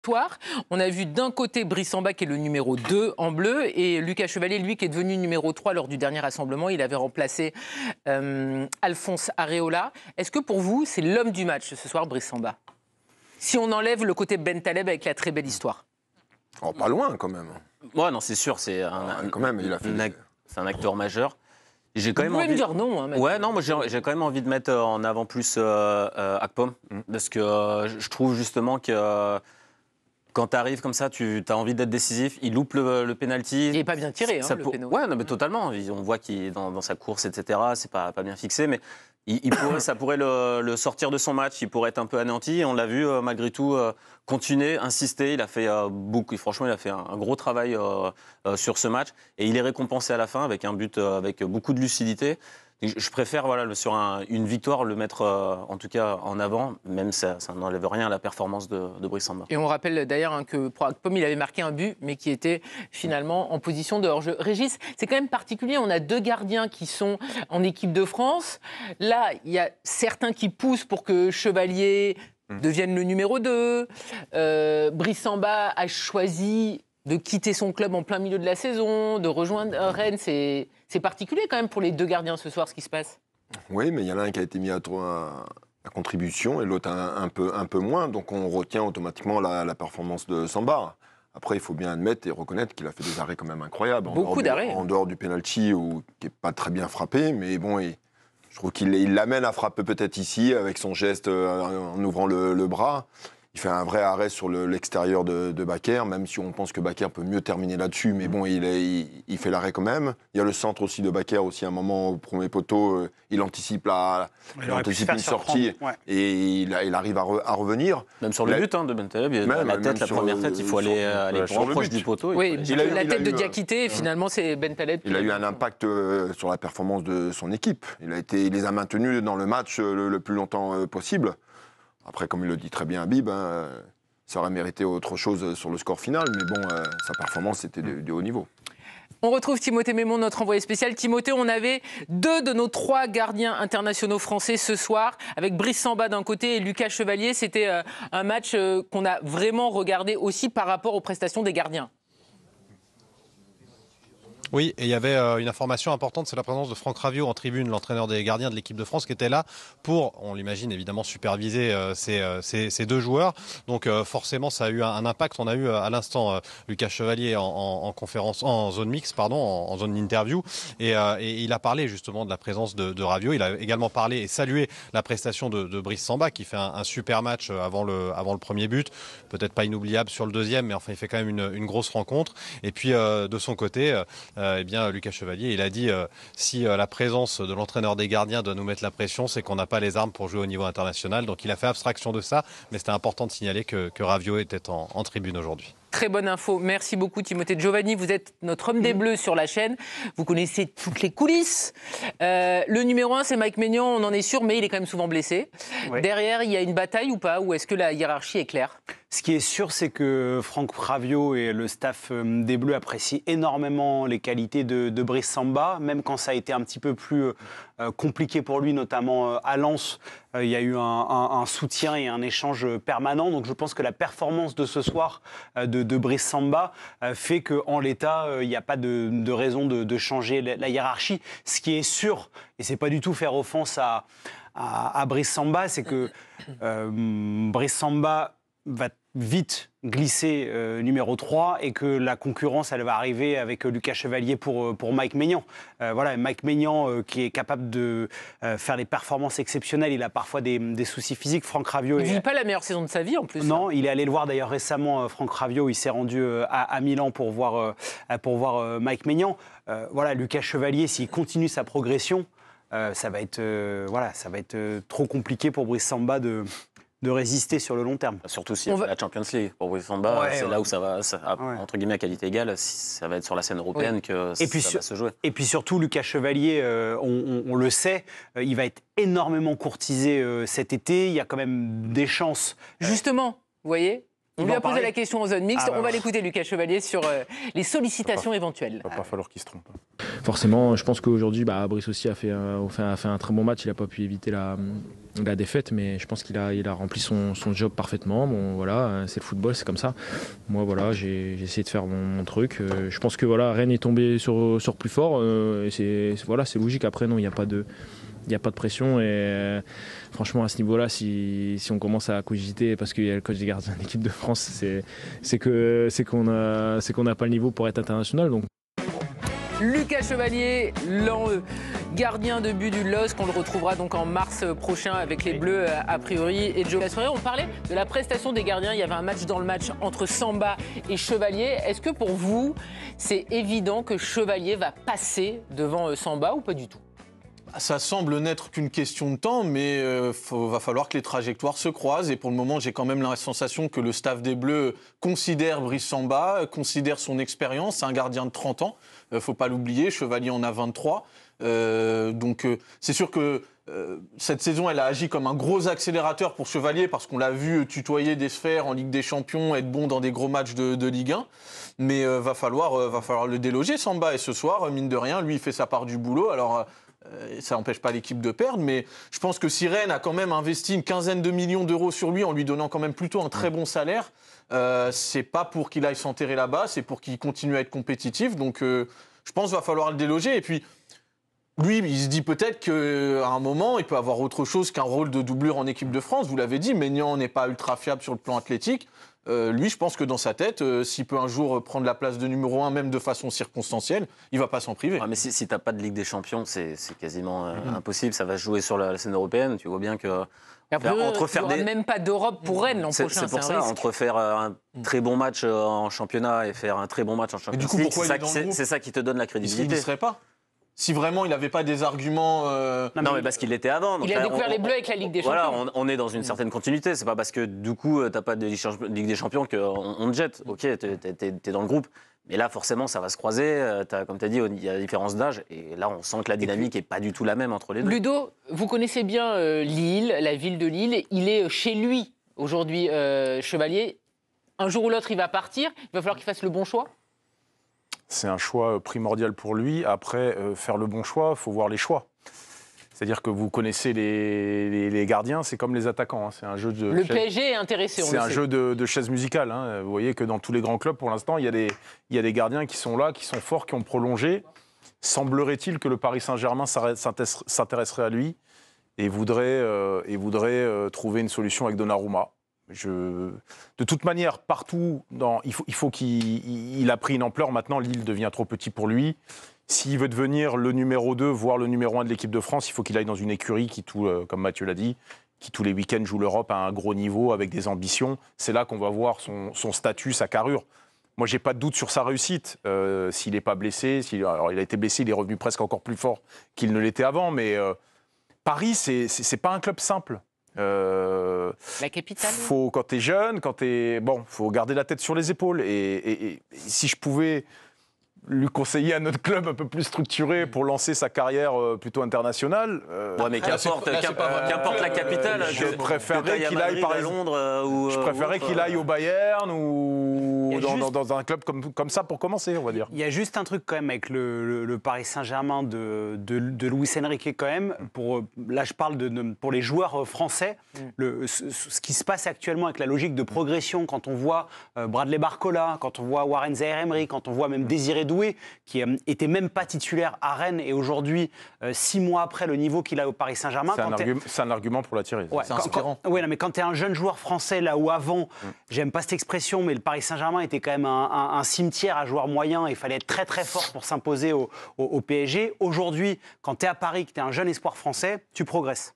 victoire. On a vu d'un côté Brice Samba qui est le numéro 2 en bleu et Lucas Chevalier, lui, qui est devenu numéro 3 lors du dernier rassemblement. Il avait remplacé Alphonse Areola. Est-ce que pour vous, c'est l'homme du match ce soir, Brice Samba? Si on enlève le côté Ben Taleb avec la très belle histoire. Oh, pas loin quand même. Ouais, non, c'est sûr, c'est quand même, il a fait c'est un acteur majeur. J'ai quand Vous même pouvez envie... me dire non. Hein, ouais, non, moi j'ai quand même envie de mettre en avant plus Akpom, parce que je trouve justement que quand tu arrives comme ça, tu as envie d'être décisif. Il loupe le penalty. Il n'est pas bien tiré, le péno. Ouais, non, mais totalement. On voit qu'il est dans sa course, etc. C'est pas bien fixé, mais ça pourrait le sortir de son match. Il pourrait être un peu anéanti. Et on l'a vu malgré tout continuer, insister. Il a fait franchement, il a fait un gros travail sur ce match. Et il est récompensé à la fin avec un but avec beaucoup de lucidité. Je préfère sur une victoire le mettre en tout cas en avant, même ça n'enlève rien à la performance de Brice Samba. Et on rappelle d'ailleurs que pour Akpom, il avait marqué un but, mais qui était finalement en position de hors-jeu. Régis, c'est quand même particulier, on a 2 gardiens qui sont en équipe de France. Là, il y a certains qui poussent pour que Chevalier devienne le numéro 2. Brice Samba a choisi de quitter son club en plein milieu de la saison, de rejoindre Rennes. C'est particulier quand même pour les 2 gardiens ce soir, ce qui se passe. Oui, mais il y en a un qui a été mis à contribution et l'autre un peu moins. Donc on retient automatiquement la performance de Samba. Après, il faut bien admettre et reconnaître qu'il a fait des arrêts quand même incroyables. Beaucoup d'arrêts. En dehors du penalty, qui n'est pas très bien frappé. Mais bon, je trouve qu'il l'amène à frapper peut-être ici, avec son geste en ouvrant le bras. Il fait un vrai arrêt sur l'extérieur de Bakker, même si on pense que Bakker peut mieux terminer là-dessus. Mais bon, il fait l'arrêt quand même. Il y a le centre aussi de Bakker, aussi à un moment au premier poteau, il anticipe une sortie et il arrive à revenir. Même sur le but de Ben Taleb, la tête, la première tête, il faut aller proche du poteau. Oui, la tête de Diakité, finalement, c'est Ben Taleb. Il a eu un impact sur la performance de son équipe. Il les a maintenus dans le match le plus longtemps possible. Après, comme il le dit très bien Habib, ça aurait mérité autre chose sur le score final, mais bon, sa performance était de haut niveau. On retrouve Timothée Mémon, notre envoyé spécial. Timothée, on avait 2 de nos 3 gardiens internationaux français ce soir, avec Brice Samba d'un côté et Lucas Chevalier. C'était un match qu'on a vraiment regardé aussi par rapport aux prestations des gardiens. Oui, et il y avait une information importante, c'est la présence de Franck Raviot en tribune, l'entraîneur des gardiens de l'équipe de France, qui était là pour, on l'imagine évidemment, superviser ces 2 joueurs. Donc forcément, ça a eu un impact. On a eu à l'instant Lucas Chevalier en conférence, en zone mixte, en zone d'interview, et il a parlé justement de la présence de Raviot. Il a également parlé et salué la prestation de Brice Samba, qui fait un super match avant le premier but. Peut-être pas inoubliable sur le deuxième, mais enfin il fait quand même une grosse rencontre. Et puis de son côté, eh bien, Lucas Chevalier, il a dit si la présence de l'entraîneur des gardiens doit nous mettre la pression, c'est qu'on n'a pas les armes pour jouer au niveau international. Donc il a fait abstraction de ça, mais c'était important de signaler que Raviot était en tribune aujourd'hui. Très bonne info. Merci beaucoup, Timothée. Giovanni, vous êtes notre homme des Bleus sur la chaîne. Vous connaissez toutes les coulisses. Le numéro 1, c'est Mike Maignan, on en est sûr, mais il est quand même souvent blessé. Oui. Derrière, il y a une bataille ou pas? Ou est-ce que la hiérarchie est claire? Ce qui est sûr, c'est que Franck Raviot et le staff des Bleus apprécient énormément les qualités de Brice Samba, même quand ça a été un petit peu plus compliqué pour lui, notamment à Lens. Il y a eu un soutien et un échange permanent. Donc je pense que la performance de ce soir de Brice Samba fait qu'en l'état, il n'y a pas de raison de changer la hiérarchie. Ce qui est sûr, et c'est pas du tout faire offense à Brice Samba, c'est que Brice Samba va vite glisser numéro 3 et que la concurrence, elle va arriver avec Lucas Chevalier pour Mike Maignan. Voilà, Mike Maignan qui est capable de faire des performances exceptionnelles. Il a parfois des soucis physiques. Franck Raviot... Il ne vit pas la meilleure saison de sa vie en plus. Non, il est allé le voir d'ailleurs récemment, Franck Raviot. Il s'est rendu à Milan pour voir Mike Maignan. Voilà, Lucas Chevalier, s'il continue sa progression, ça va être trop compliqué pour Brice Samba de résister sur le long terme. Surtout si la Champions League pour Brice Samba, c'est là où ça va, entre guillemets, à qualité égale, ça va être sur la scène européenne que ça va se jouer. Et puis surtout, Lucas Chevalier, on le sait, il va être énormément courtisé cet été. Il y a quand même des chances. Justement, vous voyez, On lui a posé la question en zone mixte. On va l'écouter, Lucas Chevalier, sur les sollicitations éventuelles. Il va pas falloir qu'il se trompe. Forcément, je pense qu'aujourd'hui, Brice aussi a fait un très bon match. Il n'a pas pu éviter la défaite, mais je pense qu'il a rempli son job parfaitement. Bon, voilà, c'est le football, c'est comme ça. Moi, voilà, j'ai essayé de faire mon truc. Je pense que voilà, Rennes est tombé sur plus fort. Et c'est logique. Après, non, il n'y a pas de pression et franchement à ce niveau-là, si on commence à cogiter parce qu'il y a le coach des gardiens de l'équipe de France, c'est qu'on n'a pas le niveau pour être international. Donc. Lucas Chevalier, gardien de but du LOSC, on le retrouvera donc en mars prochain avec les Bleus a priori. Et Joe Cassoré, on parlait de la prestation des gardiens, il y avait un match dans le match entre Samba et Chevalier. Est-ce que pour vous, c'est évident que Chevalier va passer devant Samba ou pas du tout ? Ça semble n'être qu'une question de temps, mais va falloir que les trajectoires se croisent. Et pour le moment, j'ai quand même la sensation que le staff des Bleus considère Brice Samba, considère son expérience. C'est un gardien de 30 ans, faut pas l'oublier. Chevalier en a 23. Donc c'est sûr que cette saison, elle a agi comme un gros accélérateur pour Chevalier parce qu'on l'a vu tutoyer des sphères en Ligue des Champions, être bon dans des gros matchs de Ligue 1. Mais va falloir le déloger, Samba. Et ce soir, mine de rien, lui, il fait sa part du boulot. Alors... ça n'empêche pas l'équipe de perdre, mais je pense que si Rennes a quand même investi une quinzaine de millions d'euros sur lui en lui donnant quand même plutôt un très bon salaire, c'est pas pour qu'il aille s'enterrer là-bas, c'est pour qu'il continue à être compétitif. Donc je pense qu'il va falloir le déloger. Et puis lui, il se dit peut-être qu'à un moment, il peut avoir autre chose qu'un rôle de doublure en équipe de France. Vous l'avez dit, Maignan n'est pas ultra fiable sur le plan athlétique. Lui, je pense que dans sa tête, s'il peut un jour prendre la place de numéro 1, même de façon circonstancielle, il ne va pas s'en priver. Ouais, mais si tu n'as pas de Ligue des Champions, c'est quasiment impossible. Ça va se jouer sur la scène européenne. Tu vois bien que... Après, il n'y aura même pas d'Europe pour Rennes l'an prochain. C'est pour ça, entre faire un très bon match en championnat et faire un très bon match en championnat, c'est ça qui te donne la crédibilité. Il n'y serait pas. Si vraiment il n'avait pas des arguments... Non, mais parce qu'il l'était avant. Donc il a découvert les Bleus avec la Ligue des Champions. Voilà, on est dans une certaine continuité. C'est pas parce que du coup, tu n'as pas de Ligue des Champions qu'on te jette. Ok, tu es dans le groupe. Mais là, forcément, ça va se croiser. Comme tu as dit, il y a différence d'âge. Et là, on sent que la dynamique n'est pas du tout la même entre les deux. Ludo, vous connaissez bien Lille, la ville de Lille. Il est chez lui aujourd'hui, Chevalier. Un jour ou l'autre, il va partir. Il va falloir qu'il fasse le bon choix. C'est un choix primordial pour lui. Après, faire le bon choix, il faut voir les choix. C'est-à-dire que vous connaissez les gardiens, c'est comme les attaquants. Hein. C'est un jeu de le PSG est intéressé, on le sait. C'est un jeu de chaise musicale. Hein. Vous voyez que dans tous les grands clubs, pour l'instant, il y a des gardiens qui sont là, qui sont forts, qui ont prolongé. Semblerait-il que le Paris Saint-Germain s'intéresserait à lui et voudrait trouver une solution avec Donnarumma. De toute manière, partout, il faut qu'il a pris une ampleur. Maintenant, Lille devient trop petit pour lui. S'il veut devenir le numéro 2, voire le numéro 1 de l'équipe de France, il faut qu'il aille dans une écurie qui, comme Mathieu l'a dit, qui tous les week-ends joue l'Europe à un gros niveau, avec des ambitions. C'est là qu'on va voir son statut, sa carrure. Moi, j'ai pas de doute sur sa réussite. S'il n'est pas blessé, alors il a été blessé, il est revenu presque encore plus fort qu'il ne l'était avant. Mais Paris, c'est pas un club simple. La capitale. Quand t'es jeune, faut garder la tête sur les épaules. Et si je pouvais lui conseiller un autre club un peu plus structuré pour lancer sa carrière plutôt internationale. Ouais, mais qu'importe la capitale. Je préférerais qu'il aille par Londres je préférerais qu'il aille au Bayern ou dans un club comme ça pour commencer, on va dire. Il y a juste un truc quand même avec le Paris Saint-Germain de Luis Enrique quand même. Là, je parle pour les joueurs français. Ce qui se passe actuellement avec la logique de progression, quand on voit Bradley Barcola, quand on voit Warren Zaïre-Emery, quand on voit même Désiré Doué, qui était même pas titulaire à Rennes et aujourd'hui, 6 mois après le niveau qu'il a au Paris Saint-Germain. C'est un argument pour l'attirer. Ouais, c'est inspirant. Mais quand tu es un jeune joueur français, là où avant, j'aime pas cette expression, mais le Paris Saint-Germain était quand même un cimetière à joueurs moyens et il fallait être très très fort pour s'imposer au PSG. Aujourd'hui, quand tu es à Paris, que tu es un jeune espoir français, tu progresses.